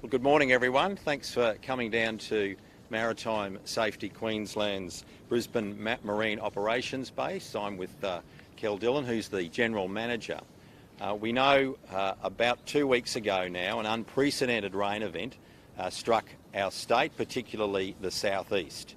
Well, good morning, everyone. Thanks for coming down to Maritime Safety Queensland's Brisbane Marine Operations Base. I'm with Kel Dillon, who's the General Manager. We know about 2 weeks ago now an unprecedented rain event struck our state, particularly the southeast.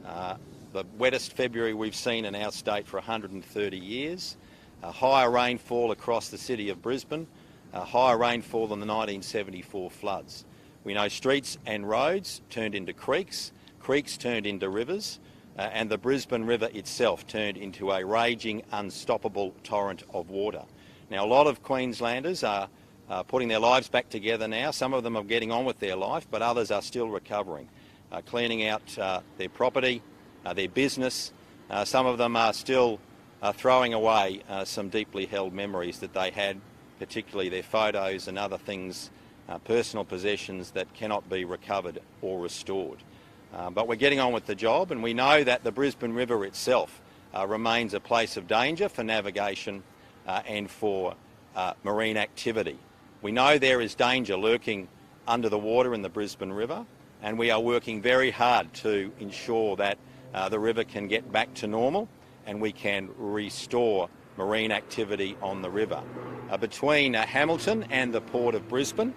The wettest February we've seen in our state for 130 years. Higher rainfall across the city of Brisbane. Higher rainfall than the 1974 floods. We know streets and roads turned into creeks, creeks turned into rivers, and the Brisbane River itself turned into a raging, unstoppable torrent of water. Now, a lot of Queenslanders are putting their lives back together now. Some of them are getting on with their life, but others are still recovering, cleaning out their property, their business. Some of them are still throwing away some deeply held memories that they had, particularly their photos and other things, personal possessions that cannot be recovered or restored. But we're getting on with the job, and we know that the Brisbane River itself remains a place of danger for navigation and for marine activity. We know there is danger lurking under the water in the Brisbane River, and we are working very hard to ensure that the river can get back to normal and we can restore marine activity on the river. Between Hamilton and the Port of Brisbane,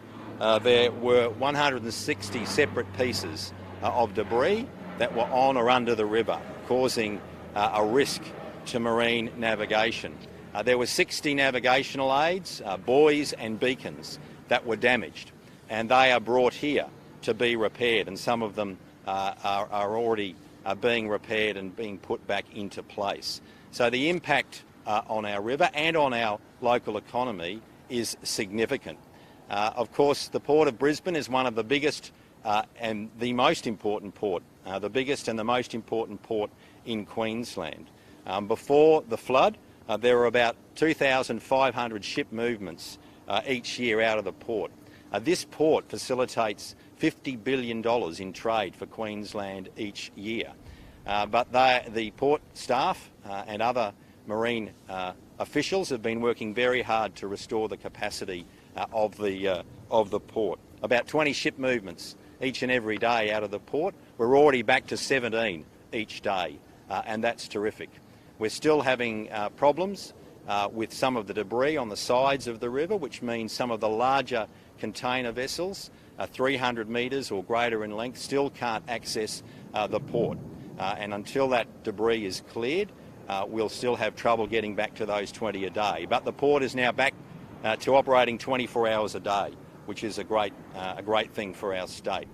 there were 160 separate pieces of debris that were on or under the river, causing a risk to marine navigation. There were 60 navigational aids, buoys and beacons that were damaged, and they are brought here to be repaired, and some of them are already being repaired and being put back into place. So the impact on our river and on our local economy is significant. Of course, the Port of Brisbane is one of the biggest and the most important port, the biggest and the most important port in Queensland. Before the flood, there were about 2,500 ship movements each year out of the port. This port facilitates $50 billion in trade for Queensland each year. But the port staff and other marine officials have been working very hard to restore the capacity of the port. About 20 ship movements each and every day out of the port. We're already back to 17 each day, and that's terrific. We're still having problems with some of the debris on the sides of the river, which means some of the larger container vessels, 300 metres or greater in length, still can't access the port. And until that debris is cleared, we'll still have trouble getting back to those 20 a day. But the port is now back to operating 24 hours a day, which is a great thing for our state.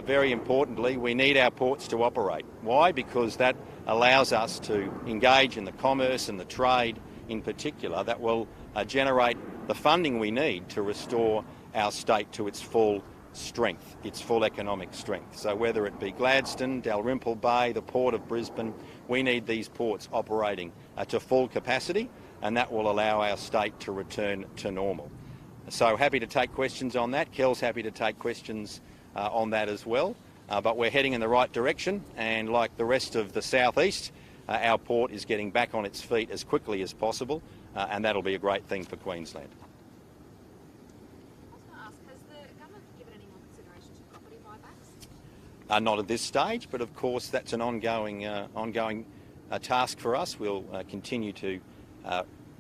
Very importantly, we need our ports to operate. Why? Because that allows us to engage in the commerce and the trade in particular that will generate the funding we need to restore our state to its full strength, its full economic strength. So whether it be Gladstone, Dalrymple Bay, the Port of Brisbane, we need these ports operating to full capacity, and that will allow our state to return to normal. So happy to take questions on that. Kel's happy to take questions on that as well. But we're heading in the right direction, and like the rest of the southeast, our port is getting back on its feet as quickly as possible, and that'll be a great thing for Queensland. Not at this stage, but of course that's an ongoing task for us. We'll continue to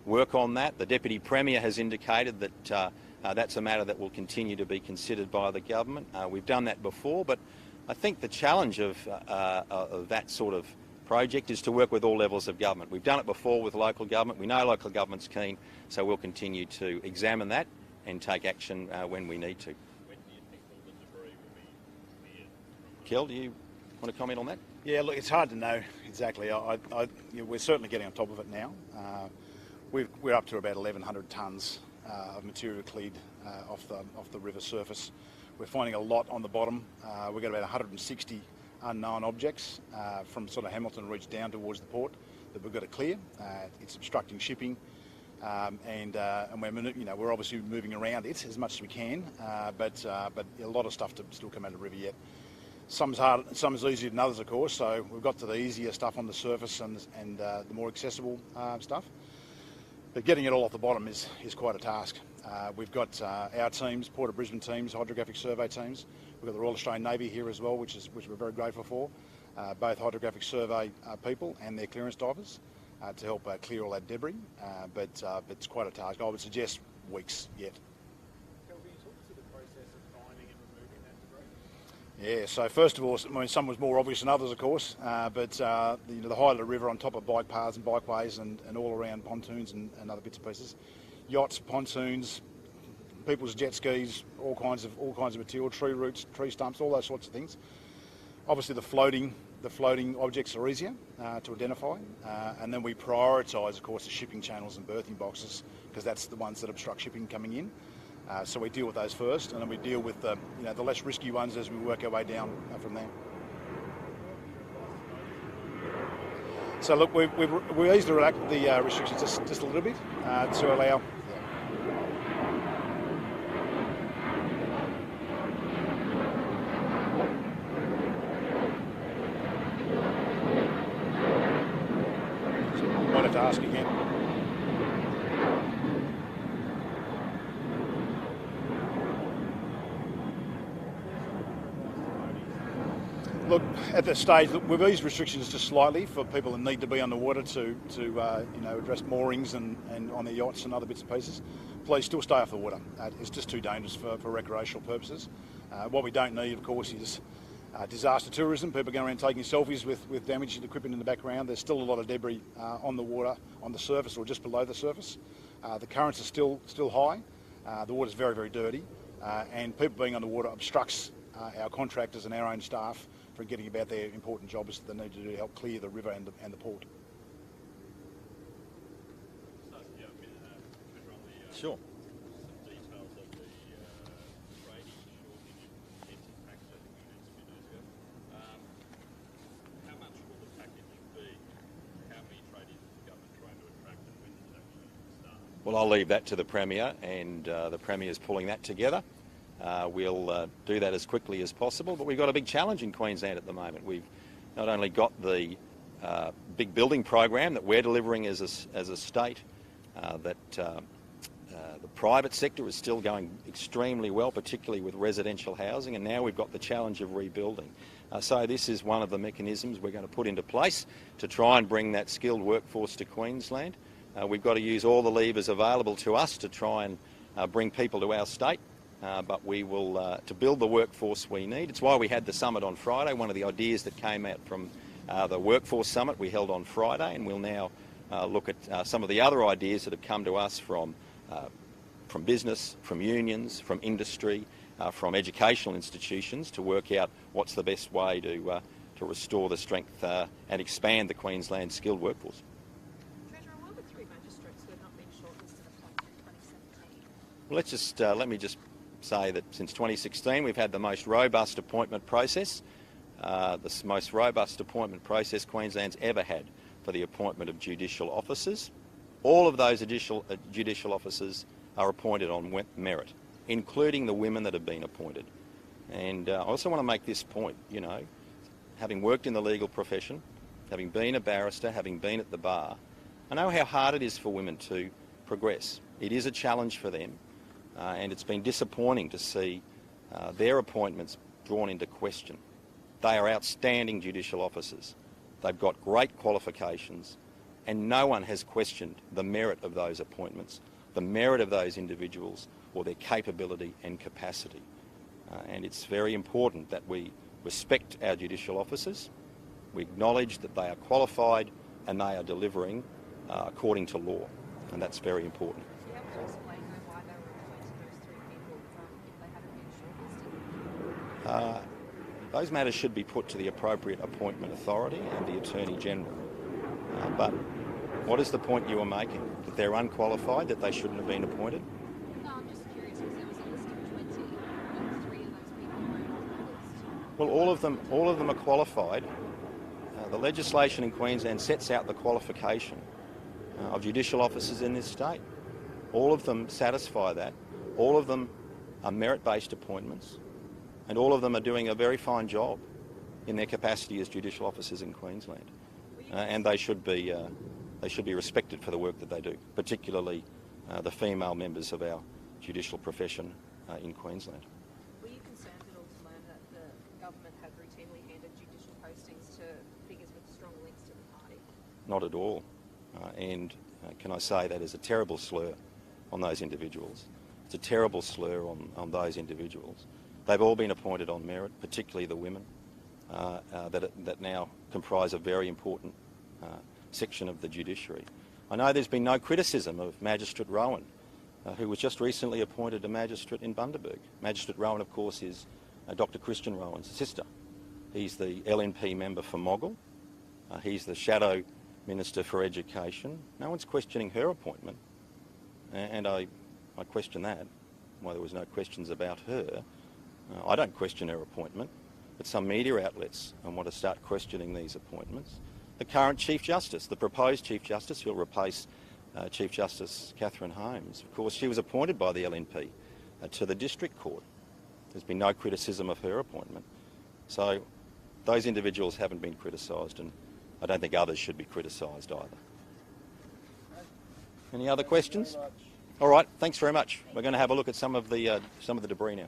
work on that. The Deputy Premier has indicated that that's a matter that will continue to be considered by the government. We've done that before, but I think the challenge of that sort of project is to work with all levels of government. We've done it before with local government. We know local government's keen, so we'll continue to examine that and take action when we need to. Kel, do you want to comment on that? Yeah, look, it's hard to know exactly. We're certainly getting on top of it now. We're up to about 1,100 tonnes of material cleared off the river surface. We're finding a lot on the bottom. We've got about 160 unknown objects from sort of Hamilton Reach down towards the port that we've got to clear. It's obstructing shipping, and we're obviously moving around it as much as we can, but a lot of stuff to still come out of the river yet. Some's hard, some's easier than others, of course. So we've got to the easier stuff on the surface and the more accessible stuff. But getting it all off the bottom is quite a task. We've got our teams, Port of Brisbane teams, hydrographic survey teams. We've got the Royal Australian Navy here as well, which we're very grateful for. Both hydrographic survey people and their clearance divers to help clear all that debris. But it's quite a task. I would suggest weeks yet. Can you talk to the process of finding and removing that debris? Yeah, so first of all, I mean, some was more obvious than others, of course, but the height of the river on top of bike paths and bikeways and all around pontoons and other bits and pieces, yachts, pontoons, people's jet skis, all kinds of material, tree roots, tree stumps, all those sorts of things. Obviously, the floating objects are easier to identify, and then we prioritise, of course, the shipping channels and berthing boxes because that's the ones that obstruct shipping coming in. So we deal with those first, and then we deal with the less risky ones as we work our way down from there. So look, we eased the restrictions just a little bit to allow. Might have to ask again. Look, at this stage, we've eased restrictions just slightly for people that need to be on the water to address moorings and on their yachts and other bits and pieces. Please still stay off the water. It's just too dangerous for recreational purposes. What we don't need, of course, is disaster tourism, people going around taking selfies with damaged equipment in the background. There's still a lot of debris on the water, on the surface or just below the surface. The currents are still high. The water's very, very dirty, and people being on the water obstructs our contractors and our own staff from getting about their important jobs that they need to do to help clear the river and the port. Sure. Well, I'll leave that to the Premier, and the Premier's pulling that together. We'll do that as quickly as possible, but we've got a big challenge in Queensland at the moment. We've not only got the big building program that we're delivering as a state, that the private sector is still going extremely well, particularly with residential housing, and now we've got the challenge of rebuilding. So this is one of the mechanisms we're going to put into place to try and bring that skilled workforce to Queensland. We've got to use all the levers available to us to try and bring people to our state, but we will, to build the workforce we need. It's why we had the summit on Friday. One of the ideas that came out from the workforce summit we held on Friday, and we'll now look at some of the other ideas that have come to us from business, from unions, from industry, from educational institutions to work out what's the best way to restore the strength and expand the Queensland skilled workforce. Well, let me just say that since 2016 we've had the most robust appointment process, the most robust appointment process Queensland's ever had for the appointment of judicial officers. All of those judicial officers are appointed on merit, including the women that have been appointed. And I also want to make this point, having worked in the legal profession, having been a barrister, having been at the bar, I know how hard it is for women to progress. It is a challenge for them. And it's been disappointing to see their appointments drawn into question. They are outstanding judicial officers. They've got great qualifications, and no one has questioned the merit of those appointments, the merit of those individuals, or their capability and capacity. And it's very important that we respect our judicial officers. We acknowledge that they are qualified and they are delivering according to law, and that's very important. Those matters should be put to the appropriate appointment authority and the Attorney General. But what is the point you are making? That they're unqualified, that they shouldn't have been appointed? No, I'm just curious because there was a list of 20 and 3 of those people weren't on the list. Well, all of them are qualified. The legislation in Queensland sets out the qualification of judicial officers in this state. All of them satisfy that. All of them are merit-based appointments. And all of them are doing a very fine job in their capacity as judicial officers in Queensland. And they should be they should be respected for the work that they do, particularly the female members of our judicial profession in Queensland. Were you concerned at all to learn that the government had routinely handed judicial postings to figures with strong links to the party? Not at all. Can I say that is a terrible slur on those individuals. It's a terrible slur on those individuals. They've all been appointed on merit, particularly the women, that now comprise a very important section of the judiciary. I know there's been no criticism of Magistrate Rowan, who was just recently appointed a magistrate in Bundaberg. Magistrate Rowan, of course, is Dr. Christian Rowan's sister. He's the LNP member for Moggill. He's the shadow Minister for Education. No one's questioning her appointment, and I question that, why there was no questions about her. I don't question her appointment, but some media outlets want to start questioning these appointments. The current Chief Justice, the proposed Chief Justice, who'll replace Chief Justice Catherine Holmes. Of course, she was appointed by the LNP to the District Court. There's been no criticism of her appointment. So those individuals haven't been criticised, and I don't think others should be criticised either. Any other questions? All right, thanks very much. We're going to have a look at some of the debris now.